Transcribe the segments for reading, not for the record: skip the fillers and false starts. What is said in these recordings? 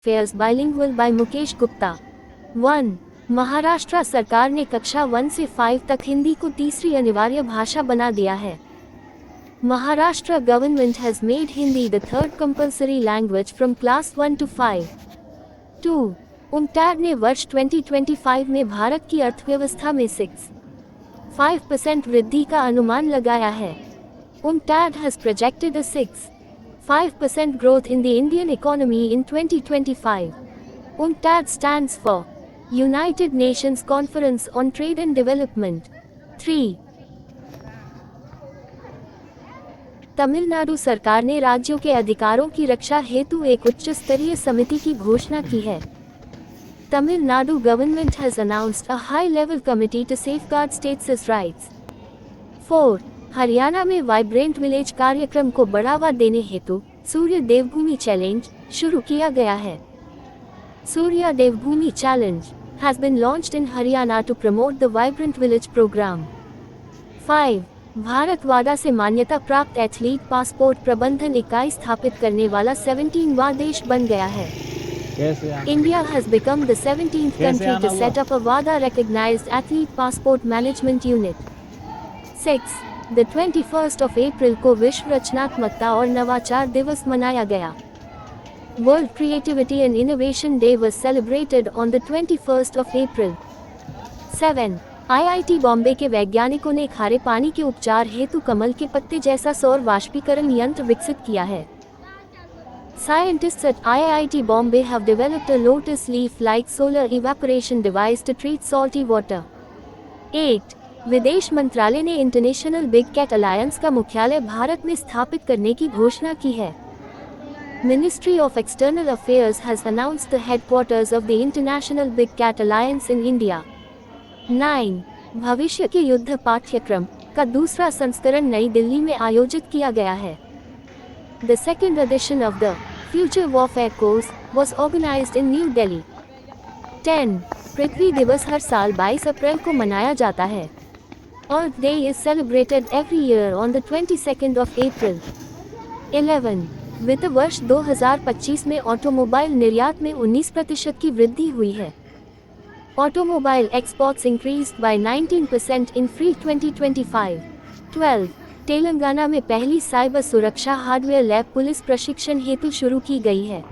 Affairs Bilingual by Mukesh Gupta. 1. Maharashtra सरकार ने कक्षा 1 से 5 तक हिंदी को तीसरी अनिवार्य भाषा बना दिया है। Maharashtra government has made Hindi the third compulsory language from class 1 to 5. 2. UNCTAD ने वर्ष 2025 में भारत की अर्थव्यवस्था में 6.5% वृद्धि का अनुमान लगाया है। UNCTAD has projected a 6.5% growth in the Indian economy in 2025. UNCTAD stands for United Nations Conference on Trade and Development. 3. Tamil Nadu सरकार ने राज्यों के अधिकारों की रक्षा हेतु एक उच्च स्तरीय समिति की घोषणा की है। Tamil Nadu government has announced a high-level committee to safeguard states' rights. 4. Haryana में वाइब्रेंट विलेज कार्यक्रम को बढ़ावा देने हेतु सूर्य देवभूमि चैलेंज शुरू किया गया है। सूर्य देवभूमि challenge has been launched in Haryana to promote the Vibrant Village program. 5. Bharat वाडा से मान्यता प्राप्त एथलीट पासपोर्ट प्रबंधन इकाई स्थापित करने वाला 17वां देश बन गया है। India has become the 17th country to set up a WADA recognized athlete passport management unit. 6. The 21st of April को विश्व रचनात्मकता और नवाचार दिवस मनाया गया। World Creativity and Innovation Day was celebrated on the 21st of April. 7. IIT Bombay के वैज्ञानिकों ने खारे पानी के उपचार हेतु कमल के पत्ते जैसा सौर वाष्पीकरण यंत्र विकसित किया है। Scientists at IIT Bombay have developed a lotus leaf-like solar evaporation device to treat salty water. 8. विदेश मंत्रालय ने इंटरनेशनल बिग कैट अलायंस का मुख्यालय भारत में स्थापित करने की घोषणा की है। Ministry of External Affairs has announced the headquarters of the International Big Cat Alliance in India. 9. भविष्य के युद्ध पाठ्यक्रम का दूसरा संस्करण नई दिल्ली में आयोजित किया गया है। The second edition of the Future Warfare course was organized in New Delhi. 10. पृथ्वी दिवस हर साल 22 अप्रैल को मनाया जाता है। Earth Day is celebrated every year on the 22nd of April. 11. वित्त वर्ष 2025 में ऑटोमोबाइल निर्यात में 19% की वृद्धि हुई है। Automobile exports increased by 19% in free 2025. 12. Telangana में पहली साइबर सुरक्षा हार्डवेयर लैब पुलिस प्रशिक्षण हेतु शुरू की गई है।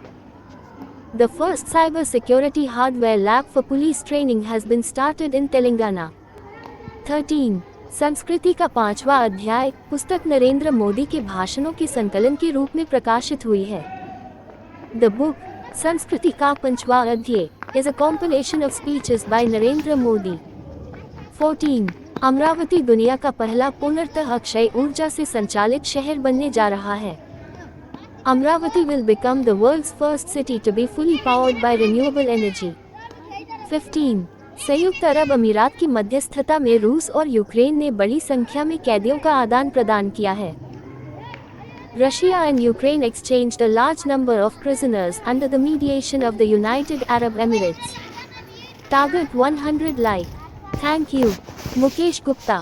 The first cyber security hardware lab for police training has been started in Telangana. 13. संस्कृति का 5वां अध्याय पुस्तक नरेंद्र मोदी के भाषणों के संकलन के रूप में प्रकाशित हुई है। द बुक संस्कृति का 5वां अध्याय is a compilation of speeches by Narendra Modi. 14. Amaravati दुनिया का पहला पूर्णतः अक्षय ऊर्जा से संचालित शहर बनने जा रहा है। Amaravati will become the world's first city to be fully powered by renewable energy. 15. संयुक्त अरब अमीरात की मध्यस्थता में रूस और यूक्रेन ने बड़ी संख्या में कैदियों का आदान प्रदान किया है। Russia and Ukraine exchanged a large number of prisoners under the mediation of the United Arab Emirates. Target 100 like. Thank you. Mukesh Gupta.